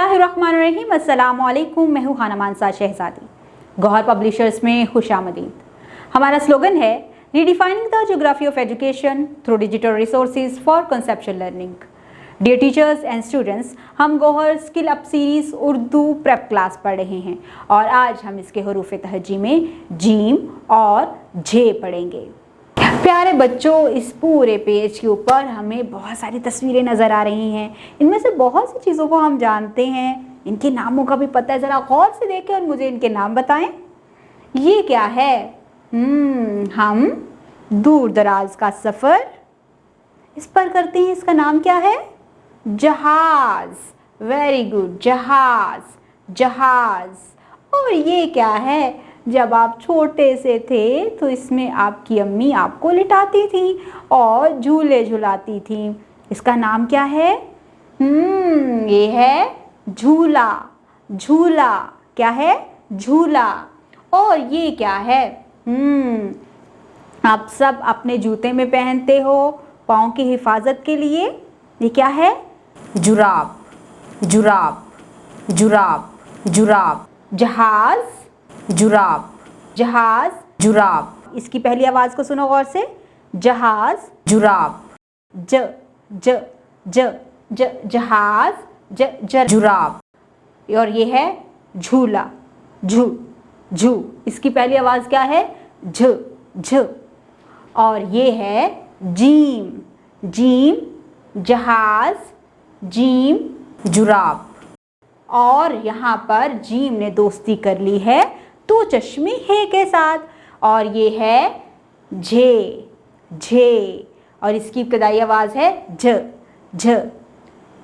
बिस्मिल्लाहिर्रहमानिर्रहीम। अस्सलामु अलैकुम। मैं हूँ खाना मानसा शहजादी। गौहर पब्लिशर्स में खुशामदीद। हमारा स्लोगन है redefining the geography of education through digital resources for conceptual learning. Dear teachers and students, हम Gauhar skill up series Urdu prep class पढ़ रहे हैं और आज हम इसके हरूफ तहजी में जीम और झे पढ़ेंगे। प्यारे बच्चों, इस पूरे पेज के ऊपर हमें बहुत सारी तस्वीरें नज़र आ रही हैं। इनमें से बहुत सी चीज़ों को हम जानते हैं, इनके नामों का भी पता है। ज़रा गौर से देखें और मुझे इनके नाम बताएं। ये क्या है? हम दूर दराज का सफ़र इस पर करते हैं। इसका नाम क्या है? जहाज़। वेरी गुड, जहाज़, जहाज़। और ये क्या है? जब आप छोटे से थे तो इसमें आपकी अम्मी आपको लिटाती थी और झूले झुलाती थी। इसका नाम क्या है? ये है झूला। झूला क्या है? झूला। और ये क्या है? आप सब अपने जूते में पहनते हो पाँव की हिफाजत के लिए। ये क्या है? जुराब। जुराब, जुराब, जुराब। जहाज़, जुराब, जहाज, जुराब। इसकी पहली आवाज को सुनो गौर से। जहाज, जुराब। ज ज ज ज जहाज, ज ज जुराब। और ये है झूला। झू झू। इसकी पहली आवाज क्या है? झ झ। और ये है जीम। जीम, जहाज, जीम, जुराब। और यहाँ पर जीम ने दोस्ती कर ली है तो चश्मे हे के साथ। और ये है झे। झे। और इसकी इब्तदाई आवाज़ है झ झ।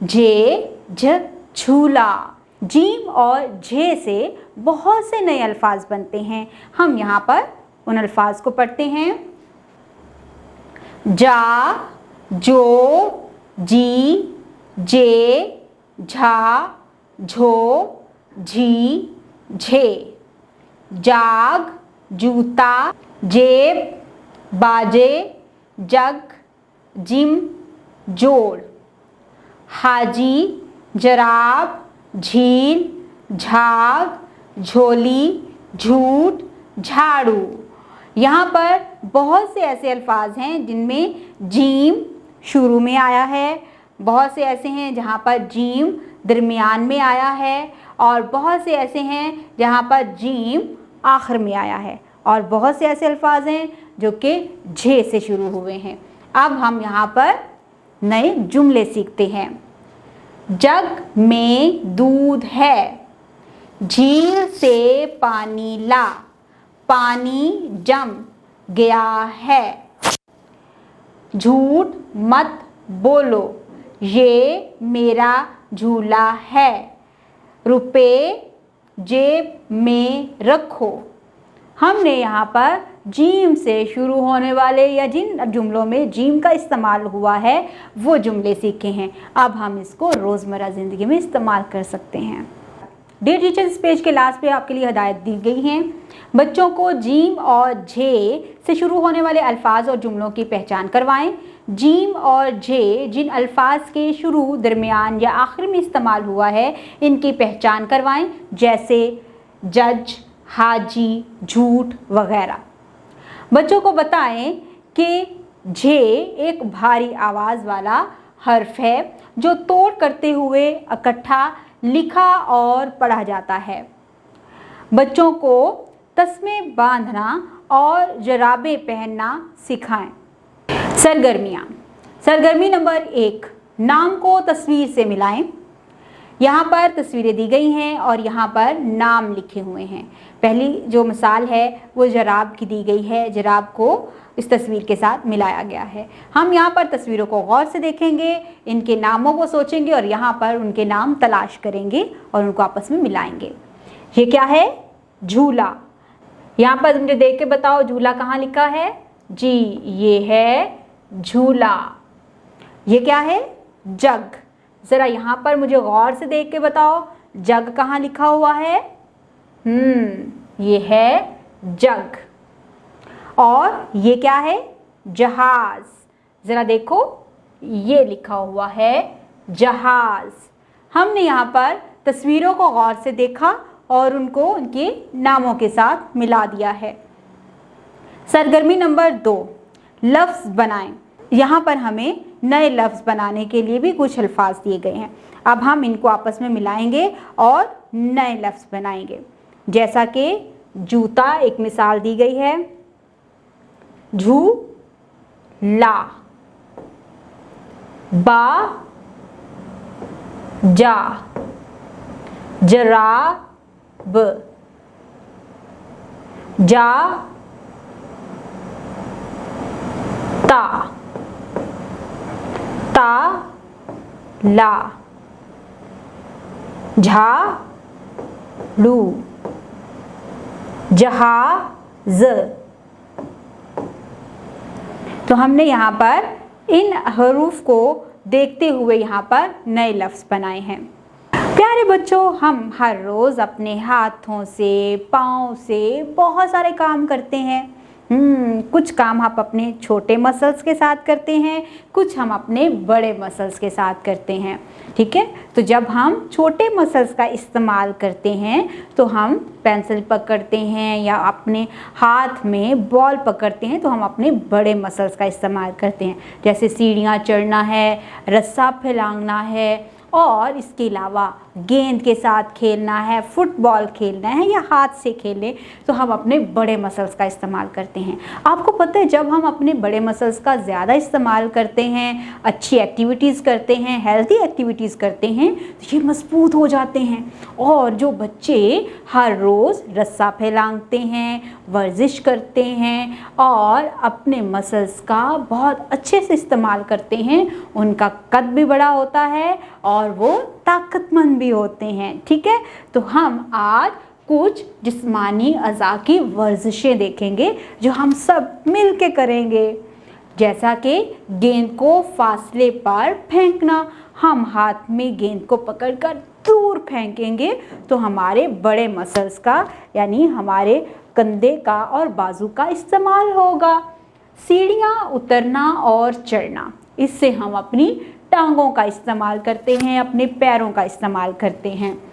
झे झ, झूला। जीम और झे से बहुत से नए अल्फाज बनते हैं। हम यहाँ पर उन अल्फाज को पढ़ते हैं। जा, जो, जी, जे, झा, झो, झी, झे। जाग, जूता, जेब, बाजे, जग, जिम, जोड़। हाजी, जराब, झील, झाग, झोली, झूठ, झाड़ू। यहाँ पर बहुत से ऐसे अल्फाज हैं जिनमें जीम शुरू में आया है, बहुत से ऐसे हैं जहाँ पर जीम दरमियान में आया है, और बहुत से ऐसे हैं जहाँ पर जीम आखिर में आया है, और बहुत से ऐसे अल्फाज हैं जो कि झे से शुरू हुए हैं। अब हम यहाँ पर नए जुमले सीखते हैं। जग में दूध है, झील से पानी ला, पानी जम गया है। झूठ मत बोलो, ये मेरा झूला है, रुपए जेब में रखो। हमने यहाँ पर जीम से शुरू होने वाले या जिन जुमलों में जीम का इस्तेमाल हुआ है वो जुमले सीखे हैं। अब हम इसको रोज़मर्रा ज़िंदगी में इस्तेमाल कर सकते हैं। डियर टीचर्स, इस पेज के लास्ट पे आपके लिए हिदायत दी गई हैं। बच्चों को जीम और झे से शुरू होने वाले अल्फाज और जुमलों की पहचान करवाएं। जीम और झे जिन अल्फाज के शुरू, दरमियान या आखिर में इस्तेमाल हुआ है इनकी पहचान करवाएं, जैसे जज, हाजी, झूठ वगैरह। बच्चों को बताएं कि झे एक भारी आवाज़ वाला हर्फ है जो तोड़ करते हुए इकट्ठा लिखा और पढ़ा जाता है। बच्चों को तस्मे बांधना और जराबें पहनना सिखाएं। सरगर्मियाँ। सरगर्मी नंबर 1, नाम को तस्वीर से मिलाएं। यहाँ पर तस्वीरें दी गई हैं और यहाँ पर नाम लिखे हुए हैं। पहली जो मिसाल है वो जराब की दी गई है। जराब को इस तस्वीर के साथ मिलाया गया है। हम यहाँ पर तस्वीरों को गौर से देखेंगे, इनके नामों को सोचेंगे और यहाँ पर उनके नाम तलाश करेंगे और उनको आपस में मिलाएंगे। ये क्या है? झूला। यहाँ पर मुझे देख के बताओ झूला कहाँ लिखा है? जी, ये है झूला। ये क्या है? जग। ज़रा यहाँ पर मुझे गौर से देख के बताओ जग कहाँ लिखा हुआ है? ये है जग। और ये क्या है? जहाज़। ज़रा देखो, ये लिखा हुआ है जहाज़। हमने यहाँ पर तस्वीरों को गौर से देखा और उनको उनके नामों के साथ मिला दिया है। सरगर्मी नंबर 2, लफ्ज़ बनाएं। यहाँ पर हमें नए लफ्ज़ बनाने के लिए भी कुछ अल्फाज दिए गए हैं। अब हम इनको आपस में मिलाएंगे और नए लफ्ज़ बनाएंगे। जैसा कि जूता एक मिसाल दी गई है, झूला, बा जा, जराब, जा ता, ता ला, झाड़ू, जहाज। तो हमने यहाँ पर इन हरूफ को देखते हुए यहाँ पर नए लफ्ज़ बनाए हैं। प्यारे बच्चों, हम हर रोज़ अपने हाथों से, पाँव से बहुत सारे काम करते हैं। कुछ काम हम अपने छोटे मसल्स के साथ करते हैं, कुछ हम अपने बड़े मसल्स के साथ करते हैं। ठीक है, तो जब हम छोटे मसल्स का इस्तेमाल करते हैं तो हम पेंसिल पकड़ते हैं या अपने हाथ में बॉल पकड़ते हैं, तो हम अपने बड़े मसल्स का इस्तेमाल करते हैं। जैसे सीढ़ियाँ चढ़ना है, रस्सा फैलाना है, और इसके अलावा गेंद के साथ खेलना है, फुटबॉल खेलना है या हाथ से खेलें, तो हम अपने बड़े मसल्स का इस्तेमाल करते हैं। आपको पता है, जब हम अपने बड़े मसल्स का ज़्यादा इस्तेमाल करते हैं, अच्छी एक्टिविटीज़ करते हैं, हेल्दी एक्टिविटीज़ करते हैं, तो ये मजबूत हो जाते हैं। और जो बच्चे हर रोज़ रस्सा फैलाते हैं, वर्जिश करते हैं और अपने मसल्स का बहुत अच्छे से इस्तेमाल करते हैं, उनका कद भी बड़ा होता है और वो ताकतमंद भी होते हैं। ठीक है, तो हम आज कुछ जिस्मानी अज़ा की वर्जिशें देखेंगे जो हम सब मिल के करेंगे। जैसा कि गेंद को फासले पर फेंकना, हम हाथ में गेंद को पकड़कर दूर फेंकेंगे तो हमारे बड़े मसल्स का यानी हमारे कंधे का और बाजू का इस्तेमाल होगा। सीढ़ियाँ उतरना और चढ़ना, इससे हम अपनी टांगों का इस्तेमाल करते हैं, अपने पैरों का इस्तेमाल करते हैं।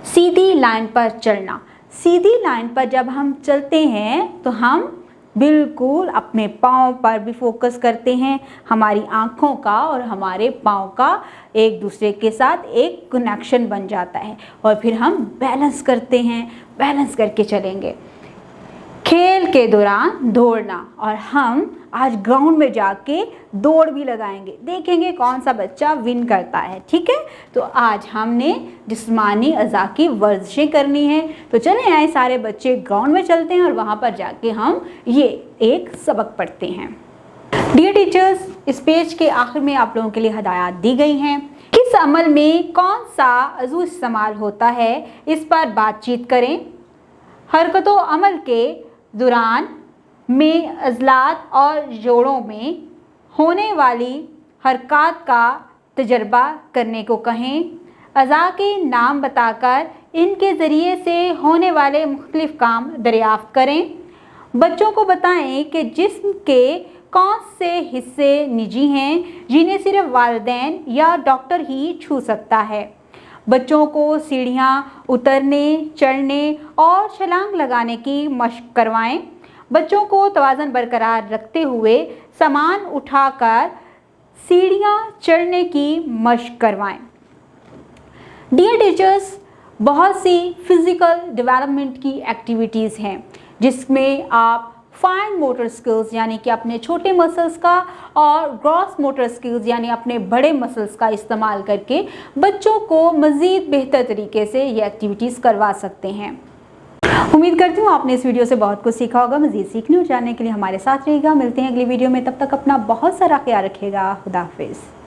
सीधी लाइन पर चलना, सीधी लाइन पर जब हम चलते हैं तो हम बिल्कुल अपने पाँव पर भी फोकस करते हैं। हमारी आँखों का और हमारे पाँव का एक दूसरे के साथ एक कनेक्शन बन जाता है और फिर हम बैलेंस करते हैं, बैलेंस करके चलेंगे। खेल के दौरान दौड़ना, और हम आज ग्राउंड में जाके दौड़ भी लगाएंगे, देखेंगे कौन सा बच्चा विन करता है। ठीक है, तो आज हमने जिस्मानी अज़ा की वर्जिशें करनी है। तो चलें आए सारे बच्चे ग्राउंड में चलते हैं और वहाँ पर जाके हम ये एक सबक पढ़ते हैं। डियर टीचर्स, इस पेज के आखिर में आप लोगों के लिए हिदायत दी गई हैं। किस अमल में कौन सा अज़ू इस्तेमाल होता है, इस पर बातचीत करें। हरकतों अमल के दौरान में अज़लात और जोड़ों में होने वाली हरकत का तजर्बा करने को कहें। अज़ा के नाम बताकर इनके ज़रिए से होने वाले मुख्तलिफ़ काम दरियाफ़्त करें। बच्चों को बताएं कि जिस्म के कौन से हिस्से निजी हैं जिन्हें सिर्फ वालिदैन या डॉक्टर ही छू सकता है। बच्चों को सीढ़ियाँ उतरने, चढ़ने और छलांग लगाने की मशक करवाएं। बच्चों को तवाज़न बरकरार रखते हुए सामान उठाकर सीढ़ियाँ चढ़ने की मशक करवाएं। डियर टीचर्स, बहुत सी फिज़िकल डेवलपमेंट की एक्टिविटीज़ हैं जिसमें आप फाइन मोटर स्किल्स यानी कि अपने छोटे मसल्स का और ग्रॉस मोटर स्किल्स यानी अपने बड़े मसल्स का इस्तेमाल करके बच्चों को मज़ीद बेहतर तरीके से ये एक्टिविटीज़ करवा सकते हैं। उम्मीद करती हूँ आपने इस वीडियो से बहुत कुछ सीखा होगा। मज़ीद सीखने और जानने के लिए हमारे साथ रहिएगा। मिलते हैं अगली वीडियो में, तब तक अपना बहुत सारा ख्याल रखिएगा। खुदा हाफिज़।